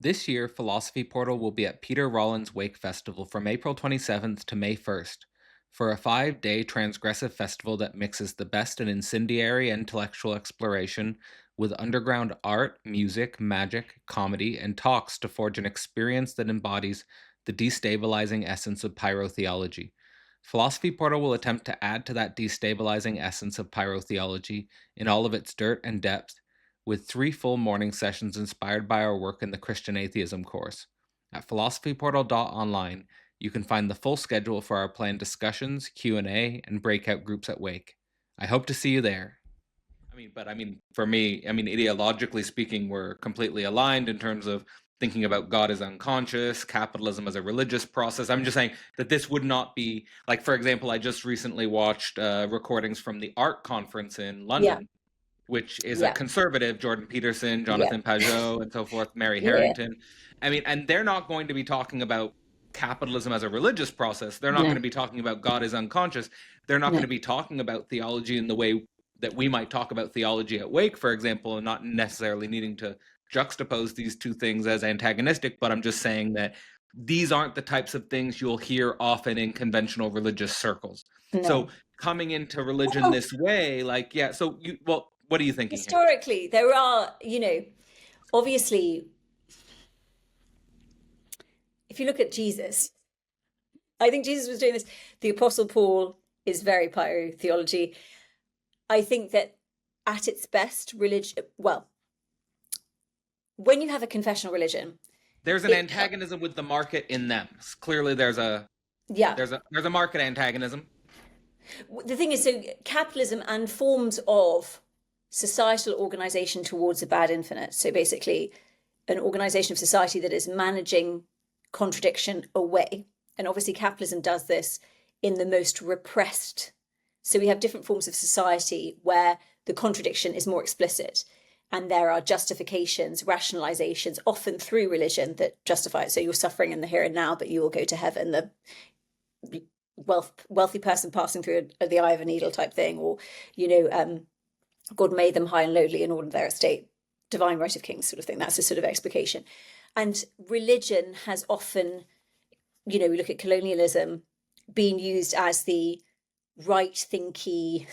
This year, Philosophy Portal will be at Peter Rollins Wake Festival from April 27th to May 1st for a 5-day transgressive festival that mixes the best in incendiary intellectual exploration with underground art, music, magic, comedy, and talks to forge an experience that embodies the destabilizing essence of pyrotheology. Philosophy Portal will attempt to add to that destabilizing essence of pyrotheology in all of its dirt and depth with 3 full morning sessions inspired by our work in the Christian Atheism course. At philosophyportal.online, you can find the full schedule for our planned discussions, Q&A, and breakout groups at Wake. I hope to see you there. For me, ideologically speaking, we're completely aligned in terms of thinking about God as unconscious, capitalism as a religious process. I'm just saying that this would not be, like, for example, I just recently watched recordings from the art conference in Yeah, London, which is a yeah, conservative, Jordan Peterson, yeah, Jonathan Pajot, and so forth, Mary yeah. Harrington. And they're not going to be talking about capitalism as a religious process. They're not going No, to be talking about God is unconscious. They're not going no. to be talking about theology in the way that we might talk about theology at Wake, for example, and not necessarily needing to juxtapose these two things as antagonistic. But I'm just saying that these aren't the types of things you'll hear often in conventional religious circles. So No. coming into religion Well, this way, like, yeah, so what are you thinking here? historically, there are, obviously, if you look at Jesus, I think Jesus was doing this. The Apostle Paul is very pyro theology. I think that at its best, religion, well, when you have a confessional religion, There's an it, antagonism with the market in them. Clearly, there's a yeah. there's a market antagonism. The thing is, so capitalism and forms of societal organization towards a bad infinite. So basically, an organization of society that is managing contradiction away. And obviously, capitalism does this in the most repressed. So we have different forms of society where the contradiction is more explicit. And there are justifications, rationalizations, often through religion, that justify it. So you're suffering in the here and now, but you will go to heaven. The wealthy person passing through the eye of a needle type thing, or God made them high and lowly in order their estate, divine right of kings sort of thing. That's a sort of explication. And religion has often, we look at colonialism, being used as the right thinky,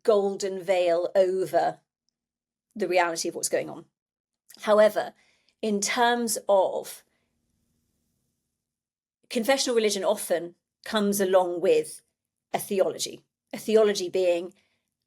golden veil over the reality of what's going on. However, in terms of confessional religion, often comes along with a theology being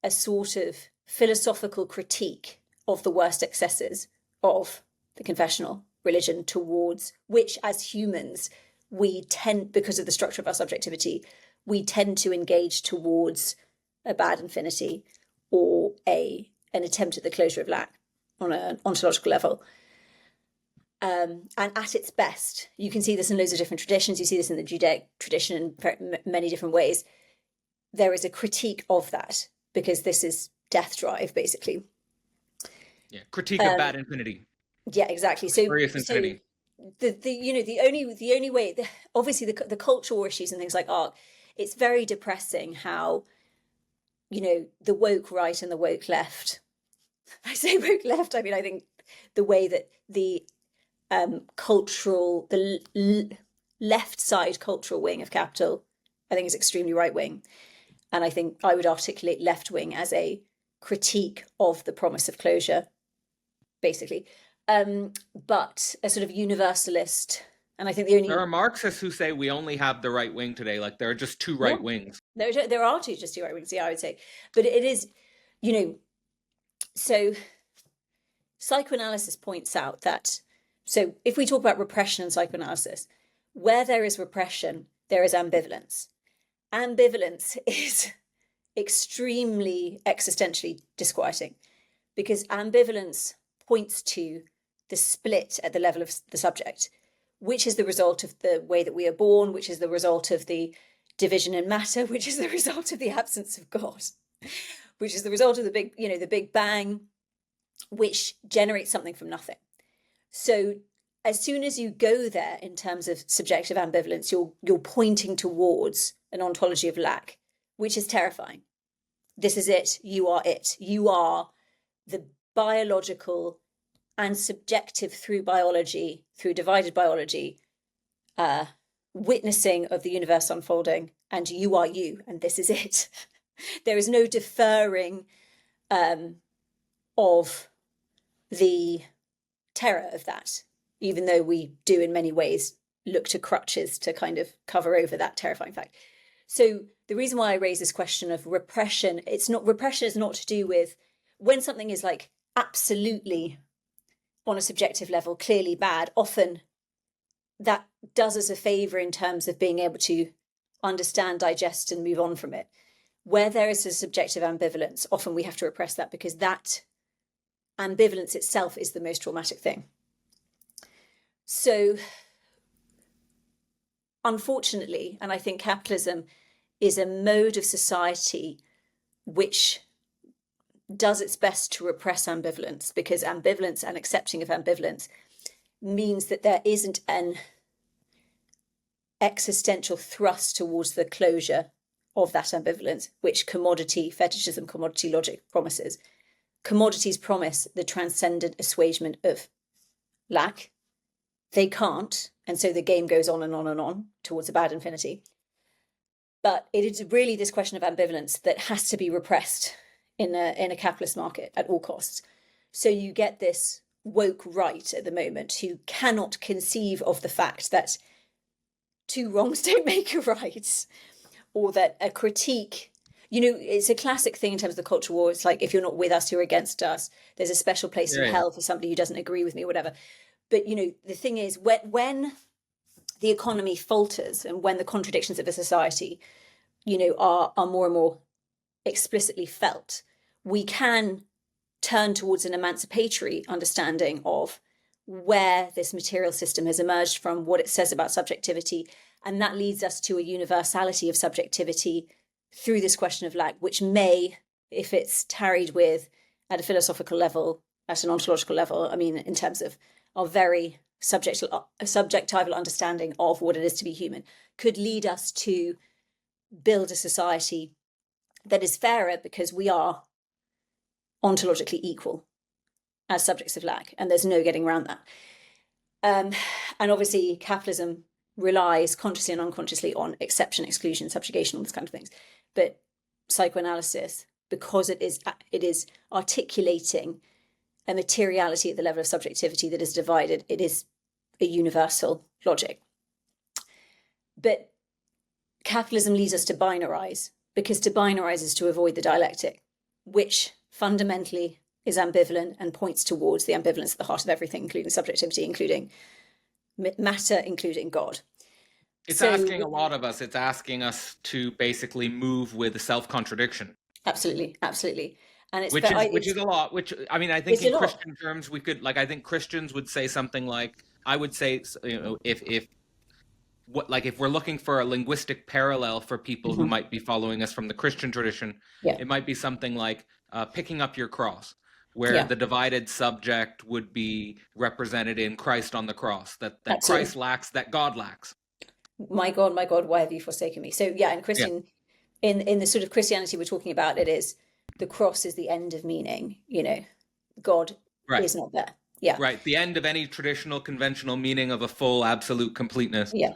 a sort of philosophical critique of the worst excesses of the confessional religion, towards which, as humans, we tend, because of the structure of our subjectivity, we tend to engage towards a bad infinity or an attempt at the closure of lack on an ontological level. And at its best, you can see this in loads of different traditions. You see this in the Judaic tradition in many different ways. There is a critique of that, because this is death drive, basically. Yeah, critique of bad infinity, Yeah, exactly. spurious So infinity. the only way, obviously the cultural issues and things like art, it's very depressing how the woke right and the woke left. I say woke left. I mean, I think the way that the left side cultural wing of Capital, I think, is extremely right wing, and I think I would articulate left wing as a critique of the promise of closure, basically, but a sort of universalist. And I think the There are only Marxists who say we only have the right wing today. Like, there are just two yeah, right wings. there are just two right wings. Yeah, I would say, but it is, you know, so psychoanalysis points out that, so if we talk about repression and psychoanalysis, where there is repression, there is ambivalence. Ambivalence is extremely existentially disquieting, because ambivalence points to the split at the level of the subject, which is the result of the way that we are born, which is the result of the division in matter, which is the result of the absence of God, which is the result of the Big Bang, which generates something from nothing. So as soon as you go there in terms of subjective ambivalence, you're pointing towards an ontology of lack, which is terrifying. This is it. You are it. You are the biological and subjective through biology, through divided biology, witnessing of the universe unfolding, and you are you, and this is it. There is no deferring of the terror of that, even though we do in many ways look to crutches to kind of cover over that terrifying fact. So the reason why I raise this question of repression, repression is not to do with when something is like absolutely on a subjective level clearly bad. Often that does us a favor in terms of being able to understand, digest, and move on from it. Where there is a subjective ambivalence, often we have to repress that because that ambivalence itself is the most traumatic thing. So unfortunately, and I think capitalism is a mode of society which does its best to repress ambivalence, because ambivalence and accepting of ambivalence means that there isn't an existential thrust towards the closure of that ambivalence, which commodity fetishism, commodity logic promises. Commodities promise the transcendent assuagement of lack. They can't, and so the game goes on and on and on towards a bad infinity. But it is really this question of ambivalence that has to be repressed in a capitalist market at all costs. So you get this woke right at the moment who cannot conceive of the fact that two wrongs don't make a right, or that a critique, it's a classic thing in terms of the culture war. It's like, if you're not with us, you're against us. There's a special place in hell for somebody who doesn't agree with me, or whatever. But, the thing is, when the economy falters and when the contradictions of a society, are more and more explicitly felt, we can turn towards an emancipatory understanding of where this material system has emerged from, what it says about subjectivity. And that leads us to a universality of subjectivity through this question of lack, which may, if it's tarried with at a philosophical level, at an ontological level, in terms of our very subjectival understanding of what it is to be human, could lead us to build a society that is fairer because we are ontologically equal as subjects of lack, and there's no getting around that. And obviously capitalism relies consciously and unconsciously on exception, exclusion, subjugation, all these kind of things. But psychoanalysis, because it is articulating a materiality at the level of subjectivity that is divided, it is a universal logic. But capitalism leads us to binarize, because to binarize is to avoid the dialectic, which fundamentally is ambivalent and points towards the ambivalence at the heart of everything, including subjectivity, including matter, including God. It's asking a lot of us. It's asking us to basically move with a self-contradiction. Absolutely, absolutely. And which is a lot. I think in Christian terms, we could, I think Christians would say something like, I would say, if we're looking for a linguistic parallel for people who might be following us from the Christian tradition, it might be something like picking up your cross, where the divided subject would be represented in Christ on the cross, that Christ lacks, that God lacks. My God, why have you forsaken me? So in Christian, in the sort of Christianity we're talking about, it is the cross is the end of meaning, God is not there. Yeah. Right. The end of any traditional, conventional meaning of a full, absolute completeness. Yeah.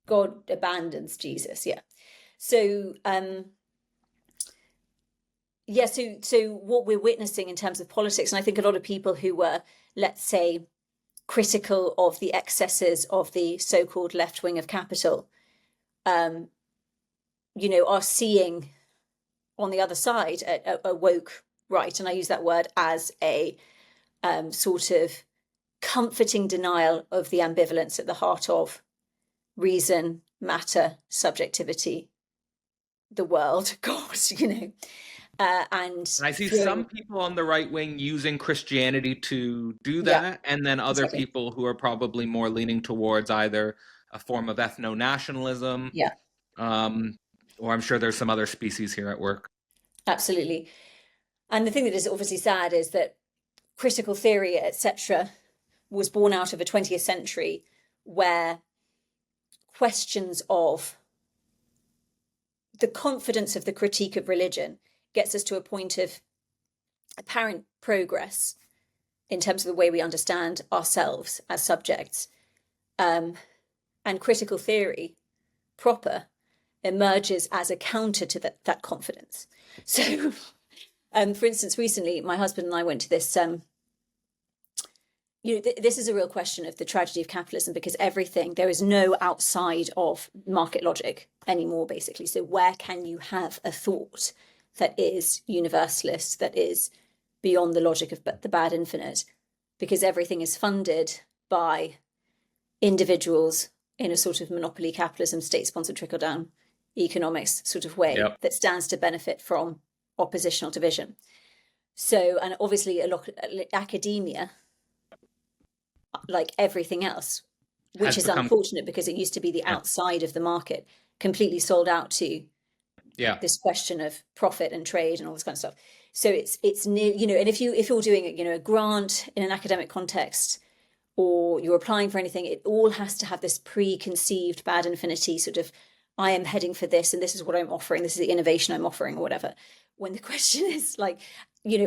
God abandons Jesus. Yeah. So, so what we're witnessing in terms of politics, and I think a lot of people who were, let's say, critical of the excesses of the so-called left wing of capital, are seeing on the other side a woke right, and I use that word as a sort of comforting denial of the ambivalence at the heart of reason, matter, subjectivity, the world, God, and I see some people on the right wing using Christianity to do that, and then other people who are probably more leaning towards either a form of ethno-nationalism, or I'm sure there's some other species here at work. Absolutely. And the thing that is obviously sad is that critical theory, etc., was born out of a 20th century where questions of the confidence of the critique of religion gets us to a point of apparent progress in terms of the way we understand ourselves as subjects. And critical theory proper emerges as a counter to that confidence. So, for instance, recently my husband and I went to this. This is a real question of the tragedy of capitalism, because there is no outside of market logic anymore, basically. So where can you have a thought that is universalist, that is beyond the logic of the bad infinite? Because everything is funded by individuals in a sort of monopoly capitalism, state-sponsored trickle-down economics sort of way that stands to benefit from oppositional division. So, and obviously a lot academia, like everything else, which is unfortunate because it used to be the outside of the market, completely sold out to this question of profit and trade and all this kind of stuff. So it's near, and if you're doing a grant in an academic context, or you're applying for anything, it all has to have this preconceived bad infinity sort of, I am heading for this and this is what I'm offering, this is the innovation I'm offering, or whatever. When the question is like,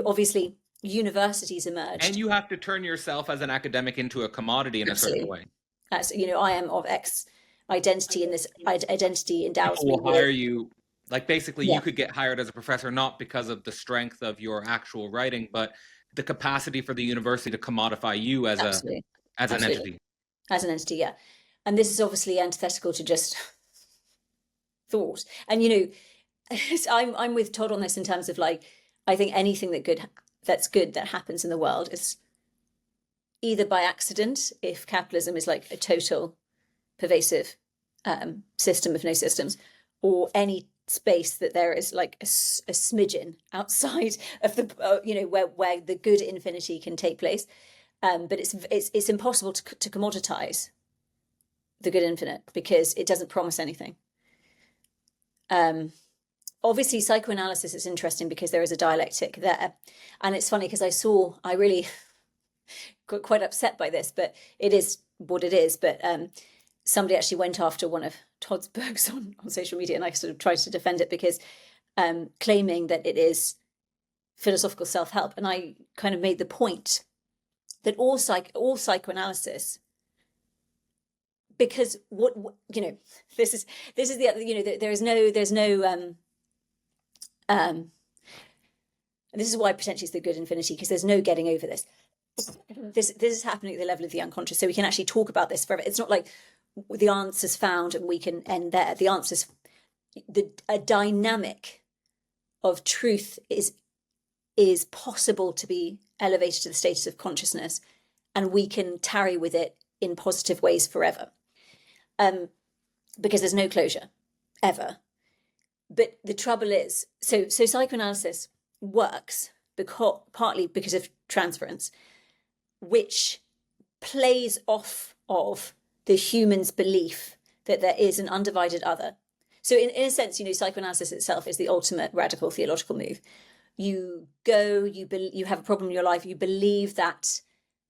obviously universities emerged. And you have to turn yourself as an academic into a commodity in a certain way. As I am of X identity, and this identity endows me. People will hire you. Like basically you could get hired as a professor, not because of the strength of your actual writing, but the capacity for the university to commodify you as an entity. As an entity, yeah. And this is obviously antithetical to just thought. And I'm with Todd on this in terms of like, I think anything that's good that happens in the world is either by accident, if capitalism is like a total pervasive system of no systems, or any space that there is like a smidgen outside of the where the good infinity can take place. But it's impossible to commoditize the good infinite because it doesn't promise anything. Obviously, psychoanalysis is interesting because there is a dialectic there. And it's funny because I really got quite upset by this, but it is what it is. But somebody actually went after one of Todd's books on social media, and I sort of tried to defend it because claiming that it is philosophical self-help. And I kind of made the point that all psychoanalysis, because this is the other, there's no this is why potentially it's the good infinity, because there's no getting over this. This is happening at the level of the unconscious, so we can actually talk about this forever. It's not like the answer's found and we can end there. The answer's a dynamic of truth is possible to be elevated to the status of consciousness, and we can tarry with it in positive ways forever, because there's no closure ever. But the trouble is, so psychoanalysis works partly because of transference, which plays off of the human's belief that there is an undivided other. So in a sense, psychoanalysis itself is the ultimate radical theological move. You have a problem in your life, you believe that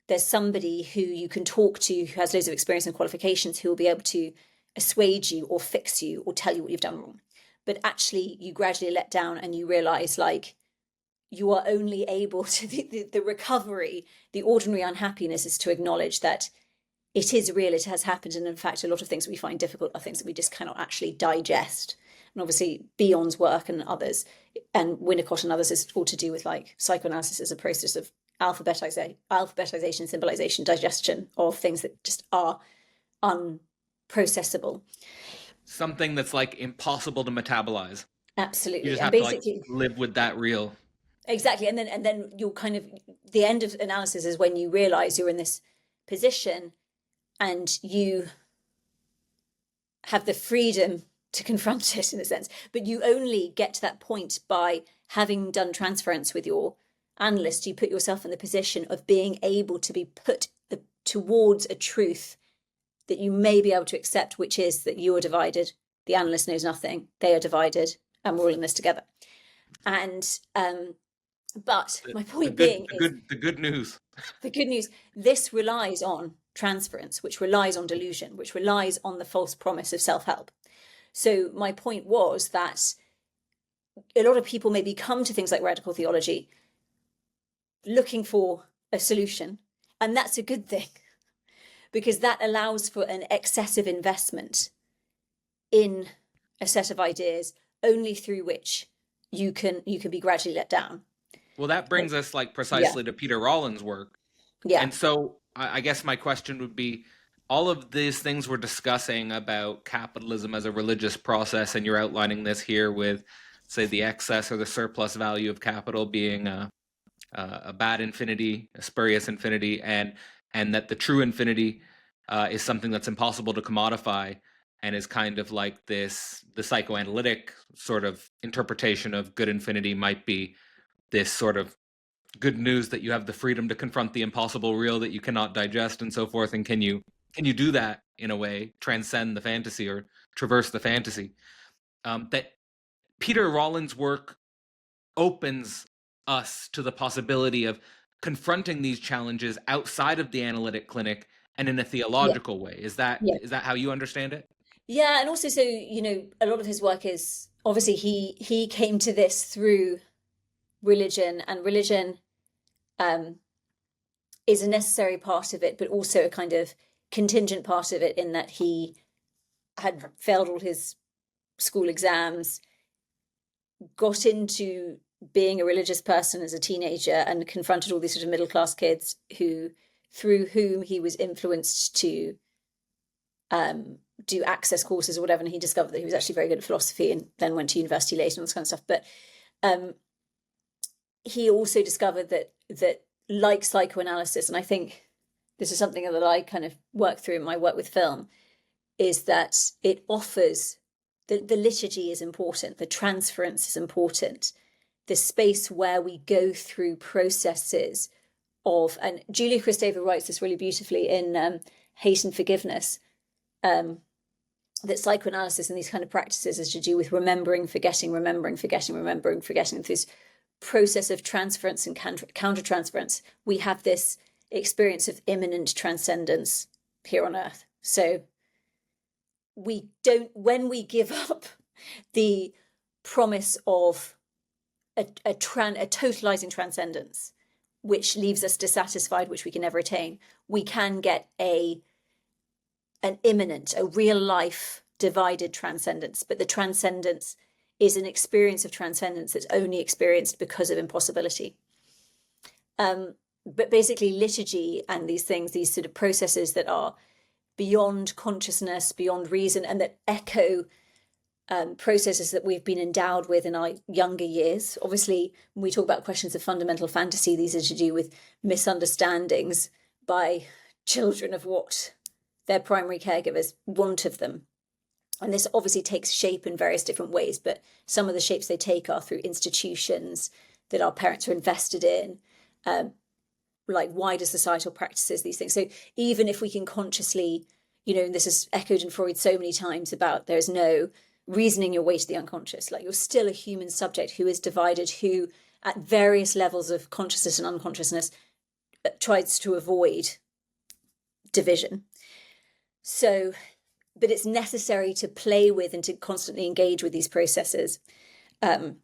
there's somebody who you can talk to who has loads of experience and qualifications who will be able to assuage you or fix you or tell you what you've done wrong. But actually you gradually let down and you realize like you are only able to, the recovery, the ordinary unhappiness is to acknowledge that it is real, it has happened. And in fact, a lot of things that we find difficult are things that we just cannot actually digest. And obviously Bion's work and others, and Winnicott and others, is all to do with like psychoanalysis as a process of alphabetization, symbolization, digestion of things that just are unprocessable. Something that's like impossible to metabolize. Absolutely. You just have to like live with that real. Exactly. And then you're kind of, the end of analysis is when you realize you're in this position and you have the freedom to confront it in a sense, but you only get to that point by having done transference with your analyst. You put yourself in the position of being able to be put towards a truth that you may be able to accept, which is that you are divided, the analyst knows nothing, they are divided, and we're all in this together. And but my point being is the good news. The good news, this relies on transference, which relies on delusion, which relies on the false promise of self-help. So my point was that a lot of people maybe come to things like radical theology looking for a solution. And that's a good thing because that allows for an excessive investment in a set of ideas only through which you can be gradually let down. Well, that brings us like Yeah, precisely to Peter Rollins' work. yeah, And so I guess my question would be all of these things we're discussing about capitalism as a religious process, and you're outlining this here with, say, the excess or the surplus value of capital being a bad infinity, a spurious infinity, and that the true infinity is something that's impossible to commodify and is kind of like this the psychoanalytic sort of interpretation of good infinity might be this sort of good news that you have the freedom to confront the impossible real that you cannot digest and so forth, and can you do that in a way, transcend the fantasy or traverse the fantasy, that Peter Rollins' work opens us to the possibility of confronting these challenges outside of the analytic clinic and in a yeah, theological way. Is that yeah. is that how you understand it? Yeah, and also, so a lot of his work is obviously he came to this through religion, and religion um, is a necessary part of it, but also a kind of contingent part of it in that he had failed all his school exams, got into being a religious person as a teenager, and confronted all these sort of middle class kids through whom he was influenced to do access courses or whatever. And he discovered that he was actually very good at philosophy, and then went to university later and all this kind of stuff. But um, he also discovered that like psychoanalysis, and I think this is something that I kind of work through in my work with film, is that it offers the liturgy is important, the transference is important, the space where we go through processes of, and Julia Kristeva writes this really beautifully in Hate and Forgiveness, that psychoanalysis and these kind of practices is to do with remembering, forgetting, remembering, forgetting, remembering, forgetting. This process of transference and countertransference, we have this experience of imminent transcendence here on earth. So we don't, when we give up the promise of a totalizing transcendence, which leaves us dissatisfied, which we can never attain, we can get an imminent, a real life divided transcendence. But the transcendence is an experience of transcendence that's only experienced because of impossibility. But basically, liturgy and these things, these sort of processes that are beyond consciousness, beyond reason, and that echo processes that we've been endowed with in our younger years. Obviously, when we talk about questions of fundamental fantasy, these are to do with misunderstandings by children of what their primary caregivers want of them. And this obviously takes shape in various different ways, but some of the shapes they take are through institutions that our parents are invested in, like wider societal practices, these things. So even if we can consciously, and this is echoed in Freud so many times about there's no reasoning your way to the unconscious, like you're still a human subject who is divided, who at various levels of consciousness and unconsciousness tries to avoid division. So, but it's necessary to play with and to constantly engage with these processes. And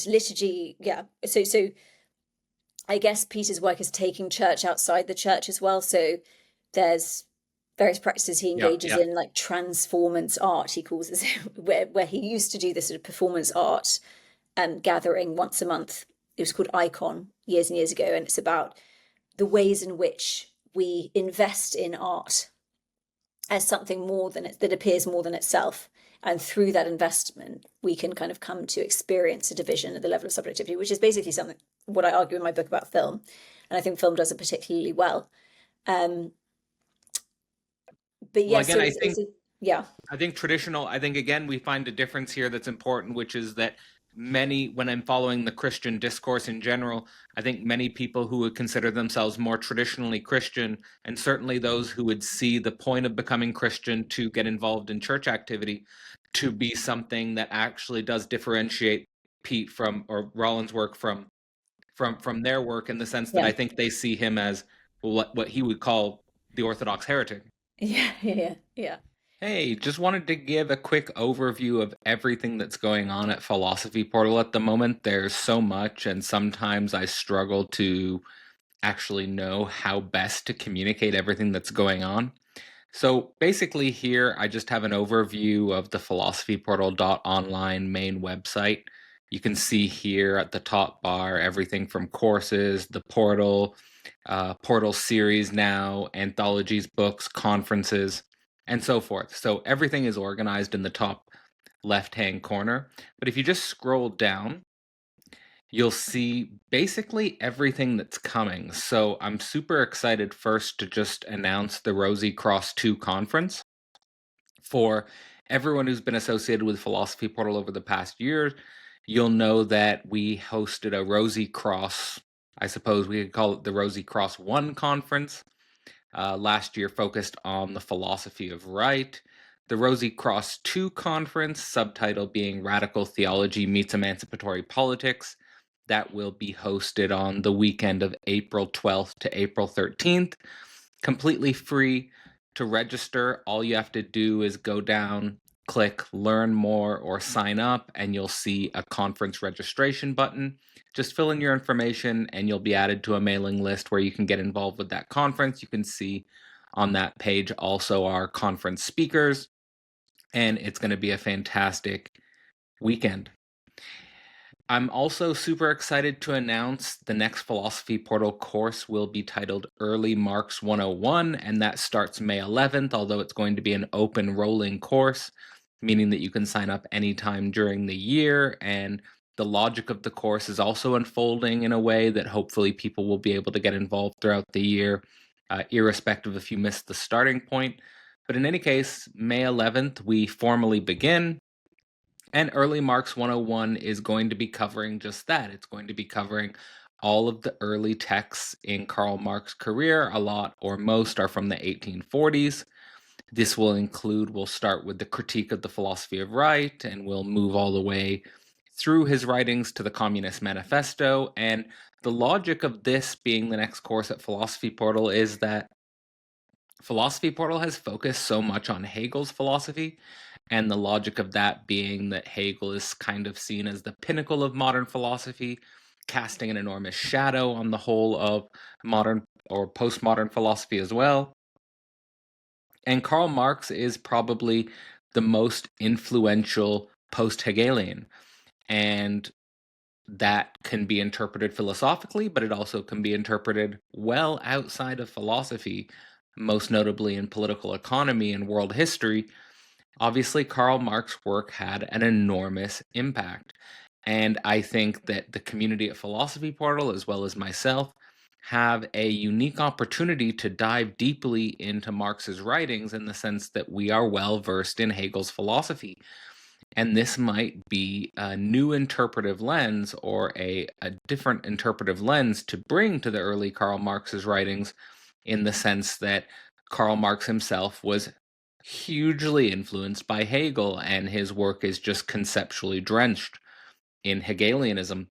liturgy, yeah. So I guess Peter's work is taking church outside the church as well. So there's various practices he Yeah, engages yeah. in, like transformance art, he calls it, where he used to do this sort of performance art gathering once a month. It was called Icon years and years ago, and it's about the ways in which we invest in art as something more than it, that appears more than itself. And through that investment, we can kind of come to experience a division at the level of subjectivity, which is basically something what I argue in my book about film. And I think film does it particularly well. But Well, yes, again, so I it's think yeah, I think traditional, I think again, we find a difference here that's important, which is that many, when I'm following the Christian discourse in general, I think many people who would consider themselves more traditionally Christian, and certainly those who would see the point of becoming Christian to get involved in church activity, to be something that actually does differentiate Pete from, or Rollins' work from their work, in the sense that yeah, I think they see him as what he would call the Orthodox heretic. yeah, yeah, yeah. Hey, just wanted to give a quick overview of everything that's going on at Philosophy Portal at the moment. There's so much, and sometimes I struggle to actually know how best to communicate everything that's going on. So basically, here I just have an overview of the philosophyportal.online main website. You can see here at the top bar everything from courses, the portal, portal series now, anthologies, books, conferences, and so forth. So everything is organized in the top left hand corner. But if you just scroll down, you'll see basically everything that's coming. So I'm super excited first to just announce the Rosie Cross 2 conference. For everyone who's been associated with Philosophy Portal over the past year, you'll know that we hosted a Rosie Cross, I suppose we could call it the Rosie Cross 1 conference. Last year focused on the philosophy of right. The Rosie Cross 2 conference, subtitle being Radical Theology Meets Emancipatory Politics, that will be hosted on the weekend of April 12th to April 13th. Completely free to register. All you have to do is go down, click learn more or sign up, and you'll see a conference registration button. Just fill in your information and you'll be added to a mailing list where you can get involved with that conference. You can see on that page also our conference speakers, and it's going to be a fantastic weekend. I'm also super excited to announce the next Philosophy Portal course will be titled Early Marx 101, and that starts May 11th, although it's going to be an open rolling course, meaning that you can sign up anytime during the year. And the logic of the course is also unfolding in a way that hopefully people will be able to get involved throughout the year, irrespective if you missed the starting point. But in any case, May 11th, we formally begin. And Early Marx 101 is going to be covering just that. It's going to be covering all of the early texts in Karl Marx's career. A lot or most are from the 1840s. This will include, we'll start with the critique of the philosophy of right, and we'll move all the way through his writings to the Communist Manifesto. And the logic of this being the next course at Philosophy Portal is that Philosophy Portal has focused so much on Hegel's philosophy, and the logic of that being that Hegel is kind of seen as the pinnacle of modern philosophy, casting an enormous shadow on the whole of modern or postmodern philosophy as well. And Karl Marx is probably the most influential post Hegelian. And that can be interpreted philosophically, but it also can be interpreted well outside of philosophy, most notably in political economy and world history. Obviously, Karl Marx's work had an enormous impact. And I think that the community at Philosophy Portal, as well as myself, have a unique opportunity to dive deeply into Marx's writings in the sense that we are well versed in Hegel's philosophy. And this might be a new interpretive lens or a different interpretive lens to bring to the early Karl Marx's writings, in the sense that Karl Marx himself was hugely influenced by Hegel, and his work is just conceptually drenched in Hegelianism.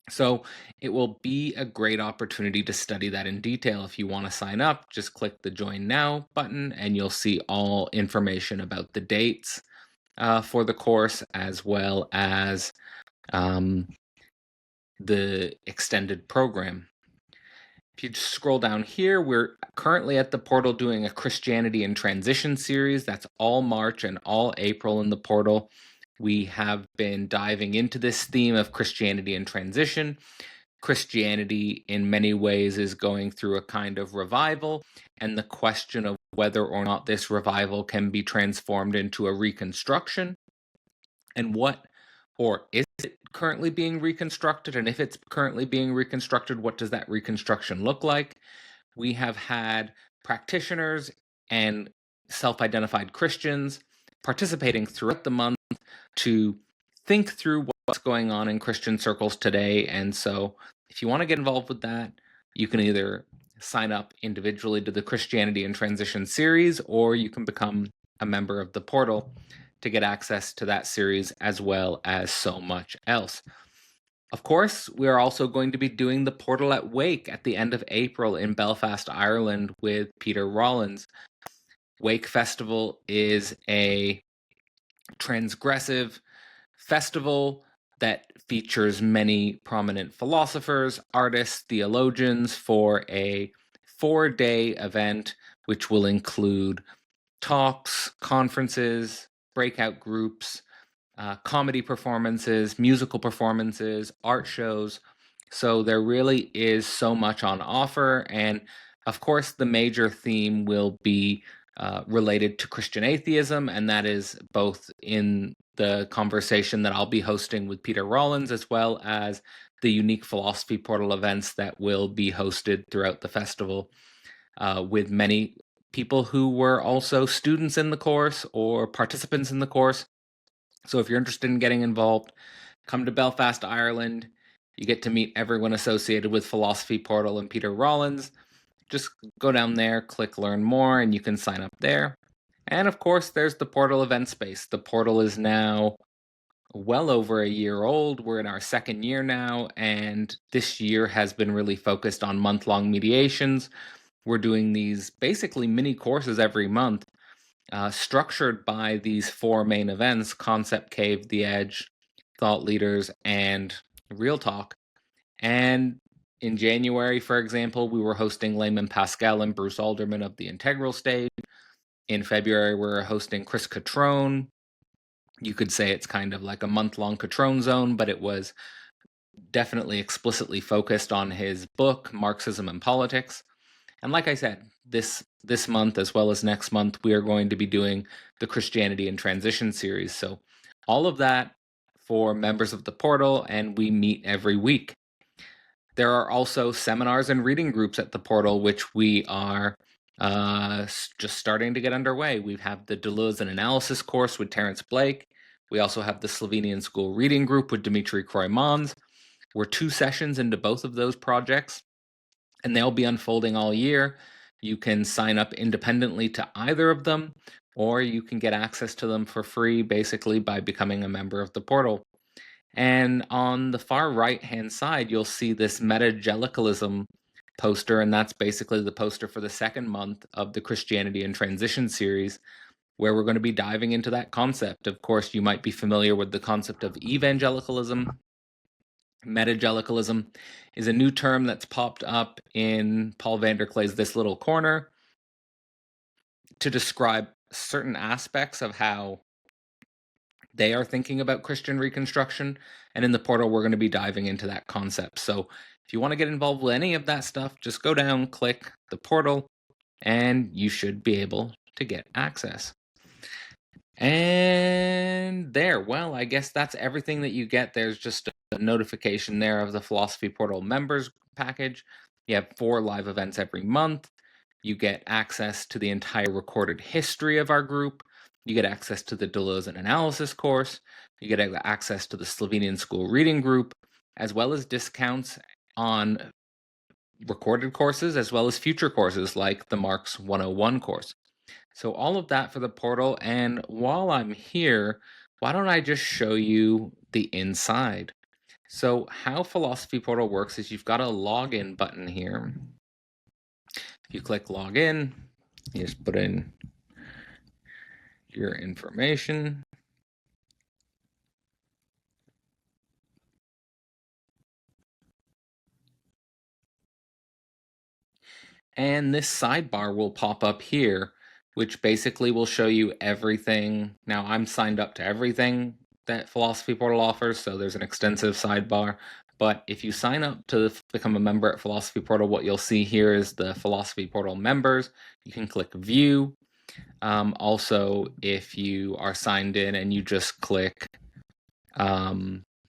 So it will be a great opportunity to study that in detail. If you want to sign up, just click the Join Now button, and you'll see all information about the dates for the course, as well as the extended program. If you just scroll down here, we're currently at the portal doing a Christianity in Transition series. That's all March and all April in the portal. We have been diving into this theme of Christianity in transition. Christianity, in many ways, is going through a kind of revival, and the question of whether or not this revival can be transformed into a reconstruction, and what, or is it currently being reconstructed, and if it's currently being reconstructed, what does that reconstruction look like? We have had practitioners and self-identified Christians participating throughout the month to think through what's going on in Christian circles today. And so if you want to get involved with that, you can either sign up individually to the Christianity in Transition series, or you can become a member of the portal to get access to that series as well as so much else. Of course, we are also going to be doing the Portal at Wake at the end of April in Belfast, Ireland with Peter Rollins. Wake Festival is a transgressive festival that features many prominent philosophers, artists, theologians for a 4-day event, which will include talks, conferences, breakout groups, comedy performances, musical performances, art shows. So there really is so much on offer. And of course, the major theme will be related to Christian atheism, and that is both in the conversation that I'll be hosting with Peter Rollins, as well as the unique philosophy portal events that will be hosted throughout the festival with many people who were also students in the course or participants in the course. So if you're interested in getting involved, come to Belfast, Ireland. You get to meet everyone associated with Philosophy Portal and Peter Rollins. Just go down there, click Learn More, and you can sign up there. And of course, there's the Portal event space. The Portal is now well over a year old. We're in our second year now, and this year has been really focused on month-long mediations. We're doing these basically mini courses every month, structured by these 4 main events: Concept Cave, The Edge, Thought Leaders, and Real Talk. And in January, for example, we were hosting Layman Pascal and Bruce Alderman of the Integral Stage. In February, we're hosting Chris Catrone. You could say it's kind of like a month-long Catrone zone, but it was definitely explicitly focused on his book, Marxism and Politics. And like I said, this month as well as next month, we are going to be doing the Christianity in Transition series. So all of that for members of the portal, and we meet every week. There are also seminars and reading groups at the portal, which we are just starting to get underway. We have the Deleuze and Analysis course with Terence Blake. We also have the Slovenian School Reading Group with Dimitri Kroimans. We're 2 sessions into both of those projects, and they'll be unfolding all year. You can sign up independently to either of them, or you can get access to them for free, basically by becoming a member of the portal. And on the far right-hand side, you'll see this Metagelicalism poster, and that's basically the poster for the second month of the Christianity in Transition series, where we're going to be diving into that concept. Of course, you might be familiar with the concept of evangelicalism. Metagelicalism is a new term that's popped up in Paul Vanderklay's This Little Corner to describe certain aspects of how they are thinking about Christian reconstruction. And in the portal, we're going to be diving into that concept. So if you want to get involved with any of that stuff, just go down, click the portal, and you should be able to get access. And there, well, I guess that's everything that you get. There's just a notification there of the Philosophy Portal members package. You have 4 live events every month. You get access to the entire recorded history of our group. You get access to the Deleuze and Analysis course. You get access to the Slovenian School Reading Group, as well as discounts on recorded courses, as well as future courses like the Marx 101 course. So all of that for the portal. And while I'm here, why don't I just show you the inside? So how Philosophy Portal works is you've got a login button here. If you click login, you just put in your information. And this sidebar will pop up here, which basically will show you everything. Now I'm signed up to everything that Philosophy Portal offers, so there's an extensive sidebar. But if you sign up to become a member at Philosophy Portal, what you'll see here is the Philosophy Portal members. You can click view. Also, if you are signed in and you just click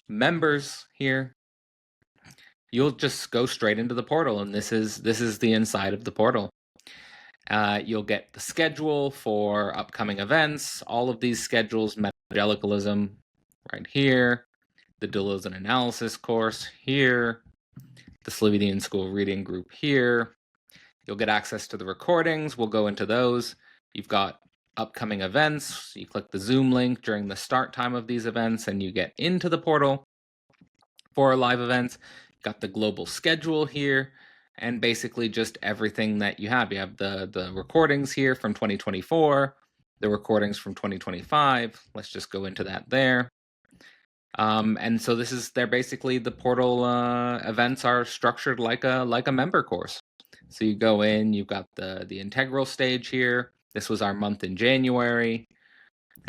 members here, you'll just go straight into the portal, and this is the inside of the portal. You'll get the schedule for upcoming events, all of these schedules, Metagelicalism right here, the Deleuze and Analysis course here, the Slovenian School Reading Group here. You'll get access to the recordings. We'll go into those. You've got upcoming events. You click the Zoom link during the start time of these events, and you get into the portal for our live events. Got the global schedule here. and basically just everything that you have. You have the recordings here from 2024, the recordings from 2025. Let's just go into that there. And so they're basically, the portal events are structured like a member course. So you go in, you've got the integral stage here. This was our month in January.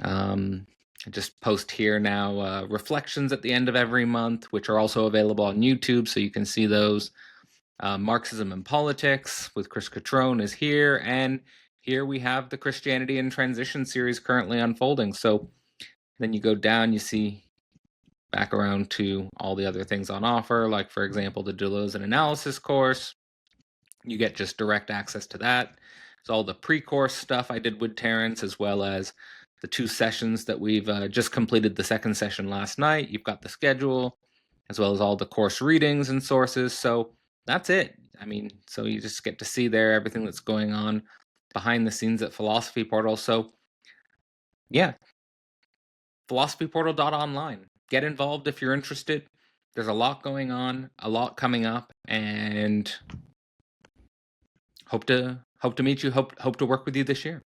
I just post here now reflections at the end of every month, which are also available on YouTube, so you can see those. Marxism and Politics with Chris Catrone is here, and here we have the Christianity in Transition series currently unfolding. So then you go down, you see back around to all the other things on offer, like, for example, the Deleuze and Analysis course. You get just direct access to that. It's all the pre-course stuff I did with Terrence, as well as the 2 sessions that we've just completed the second session last night. You've got the schedule, as well as all the course readings and sources. So that's it. I mean, so you just get to see there everything that's going on behind the scenes at Philosophy Portal. So yeah, philosophyportal.online. Get involved if you're interested. There's a lot going on, a lot coming up, and hope to meet you. Hope to work with you this year.